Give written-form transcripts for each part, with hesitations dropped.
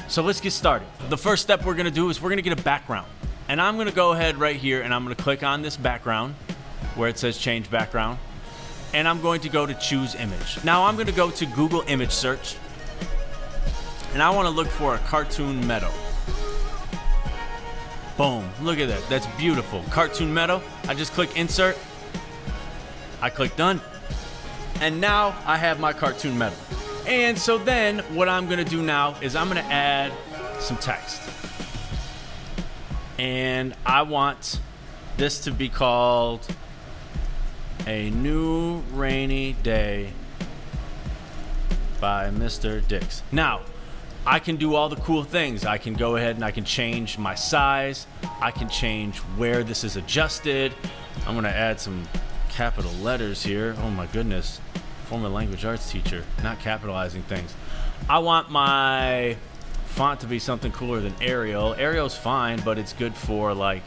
So let's get started. The first step we're gonna do is we're gonna get a background. And I'm gonna go ahead right here and I'm gonna click on this background where it says change background. And I'm going to go to choose image. Now I'm gonna go to Google image search. And I wanna look for a cartoon meadow. Boom, look at that, that's beautiful. Cartoon meadow, I just click insert. I click done. And now I have my cartoon meadow. And so then what I'm gonna do now is I'm gonna add some text. And I want this to be called A New Rainy Day by Mr. Dix. Now, I can do all the cool things. I can go ahead and I can change my size. I can change where this is adjusted. I'm gonna add some capital letters here. Oh my goodness. Former language arts teacher, not capitalizing things. I want my font to be something cooler than Arial. Arial's fine, but it's good for like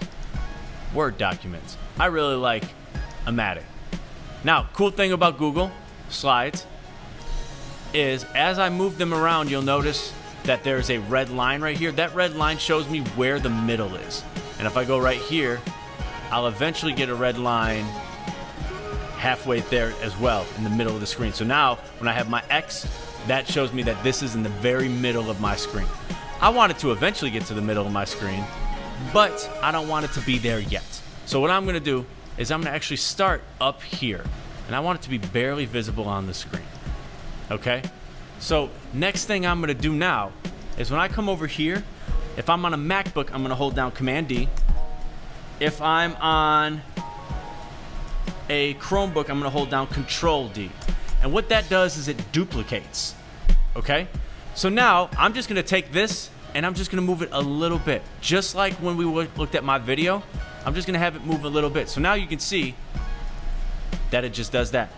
Word documents. I really like Amatic. Now, cool thing about Google Slides is as I move them around, you'll notice that there's a red line right here. That red line shows me where the middle is. And if I go right here, I'll eventually get a red line halfway there as well in the middle of the screen. So now when I have my X, that shows me that this is in the very middle of my screen. I want it to eventually get to the middle of my screen, but I don't want it to be there yet. So what I'm gonna do is I'm gonna actually start up here, and I want it to be barely visible on the screen. Okay? So next thing I'm gonna do now is when I come over here, if I'm on a MacBook, I'm gonna hold down Command D. If I'm on a Chromebook, I'm gonna hold down Control D. And what that does is it duplicates, okay? So now I'm just gonna take this and I'm just gonna move it a little bit. Just like when we looked at my video, I'm just gonna have it move a little bit. So now you can see that it just does that,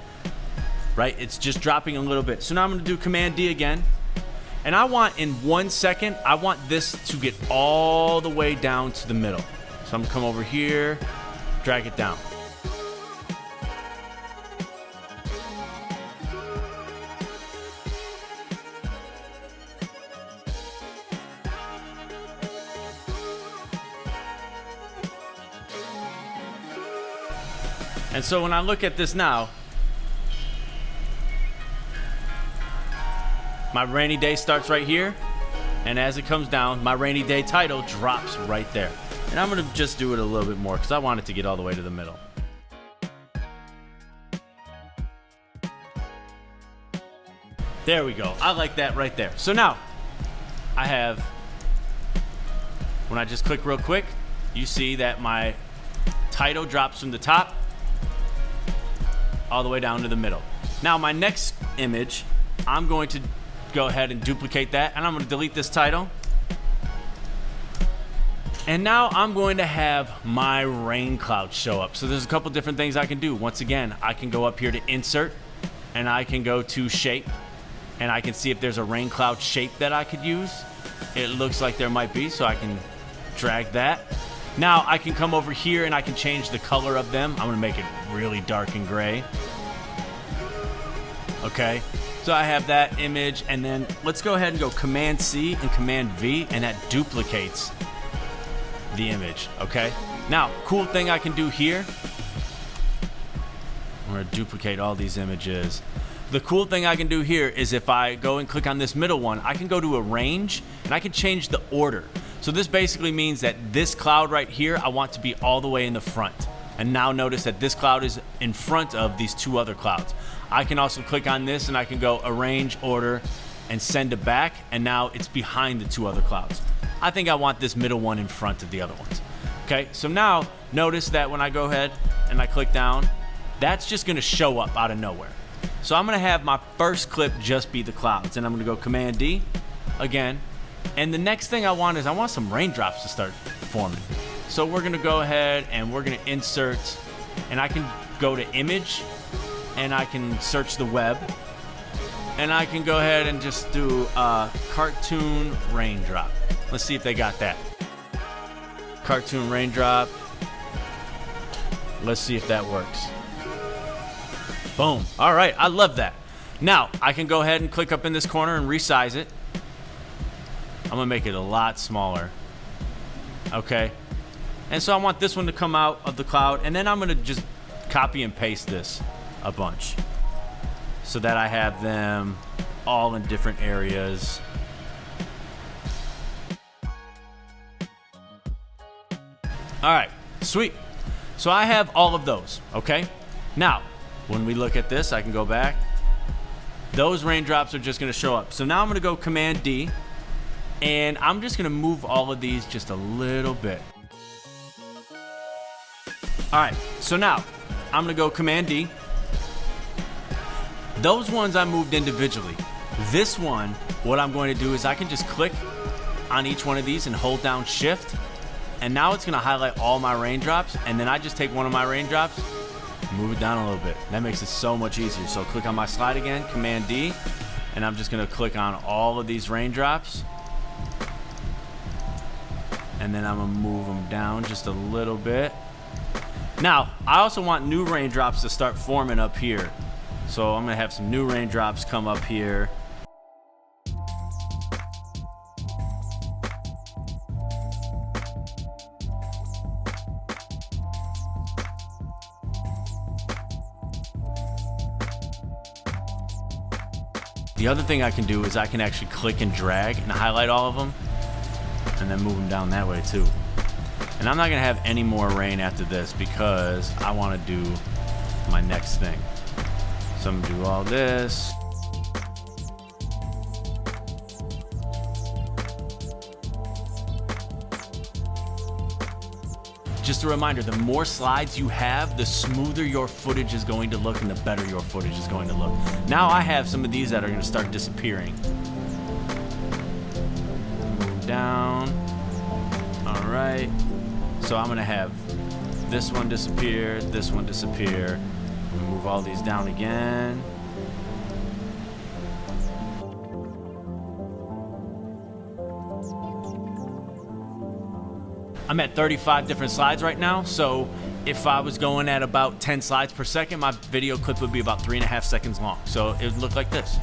right? It's just dropping a little bit. So now I'm gonna do Command D again. And I want in 1 second, I want this to get all the way down to the middle. So I'm gonna come over here, drag it down. And so when I look at this now, my rainy day starts right here, and as it comes down, my rainy day title drops right there. And I'm gonna just do it a little bit more because I want it to get all the way to the middle. There we go. I like that right there. So now I have, when I just click real quick, you see that my title drops from the top all the way down to the middle. Now my next image, I'm going to go ahead and duplicate that, and I'm going to delete this title. And now I'm going to have my rain cloud show up. So there's a couple different things I can do. Once again, I can go up here to insert, and I can go to shape, and I can see if there's a rain cloud shape that I could use. It looks like there might be, so I can drag that. Now I can come over here and I can change the color of them. I'm gonna make it really dark and gray. Okay, so I have that image, and then let's go ahead and go Command C and Command V, and that duplicates the image, okay? Now, cool thing I can do here, I'm gonna duplicate all these images. The cool thing I can do here is if I go and click on this middle one, I can go to Arrange, and I can change the order. So this basically means that this cloud right here, I want to be all the way in the front. And now notice that this cloud is in front of these two other clouds. I can also click on this and I can go Arrange, Order, and send it back, and now it's behind the two other clouds. I think I want this middle one in front of the other ones. Okay, so now notice that when I go ahead and I click down, that's just gonna show up out of nowhere. So I'm gonna have my first clip just be the clouds, and I'm gonna go Command D again. And the next thing I want is I want some raindrops to start forming. So we're gonna go ahead and we're gonna insert, and I can go to image, and I can search the web, and I can go ahead and just do cartoon raindrop. Let's see if they got that. Cartoon raindrop. Let's see if that works. Boom. All right, I love that. Now I can go ahead and click up in this corner and resize it. gonna make it a lot smaller. Okay. And so I want this one to come out of the cloud, and then I'm gonna just copy and paste this a bunch so that I have them all in different areas. All right, sweet. So I have all of those, okay? Now, when we look at this, I can go back. Those raindrops are just gonna show up. So now I'm gonna go Command D, and I'm just gonna move all of these just a little bit. All right, so now I'm gonna go Command D. Those ones I moved individually. This one, what I'm going to do is I can just click on each one of these and hold down Shift, and now it's gonna highlight all my raindrops, and then I just take one of my raindrops, move it down a little bit. That makes it so much easier. So click on my slide again, Command D, and I'm just gonna click on all of these raindrops, and then I'm gonna move them down just a little bit. Now, I also want new raindrops to start forming up here. So I'm gonna have some new raindrops come up here. The other thing I can do is I can actually click and drag and highlight all of them and then move them down that way too. And I'm not gonna have any more rain after this because I wanna do my next thing. So I'm gonna do all this. Just a reminder, the more slides you have, the smoother your footage is going to look and the better your footage is going to look. Now I have some of these that are gonna start disappearing. Move down. All right. So I'm gonna have this one disappear, this one disappear. Move all these down again. I'm at 35 different slides right now, so if I was going at about 10 slides per second, my video clip would be about 3.5 seconds long. So it would look like this.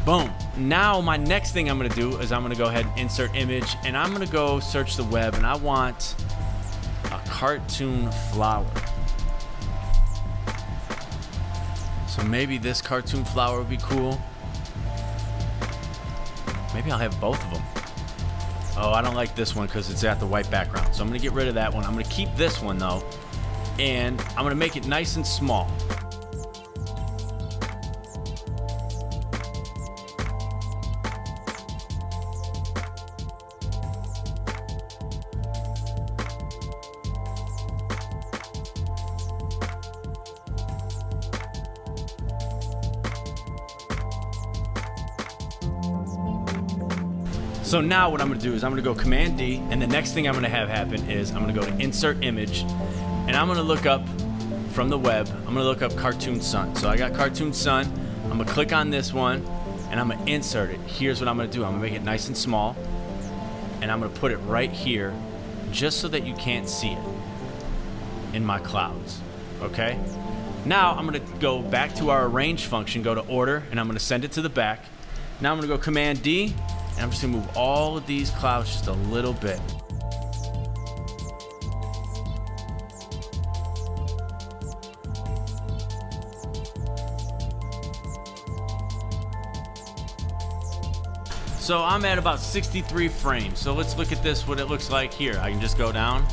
Boom. Now my next thing I'm gonna do is I'm gonna go ahead and insert image, and I'm gonna go search the web, and I want a cartoon flower. So maybe this cartoon flower would be cool. Maybe I'll have both of them. Oh, I don't like this one because it's got the white background. So I'm gonna get rid of that one. I'm gonna keep this one though, and I'm gonna make it nice and small. So now what I'm gonna do is I'm gonna go Command D, and the next thing I'm gonna have happen is I'm gonna go to Insert Image, and I'm gonna look up from the web, I'm gonna look up Cartoon Sun. So I got Cartoon Sun, I'm gonna click on this one, and I'm gonna insert it. Here's what I'm gonna do, I'm gonna make it nice and small, and I'm gonna put it right here, just so that you can't see it in my clouds, okay? Now I'm gonna go back to our Arrange function, go to Order, and I'm gonna send it to the back. Now I'm gonna go Command D, and I'm just gonna move all of these clouds just a little bit. So I'm at about 63 frames. So let's look at this, what it looks like here. I can just go down.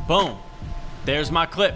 Boom, there's my clip.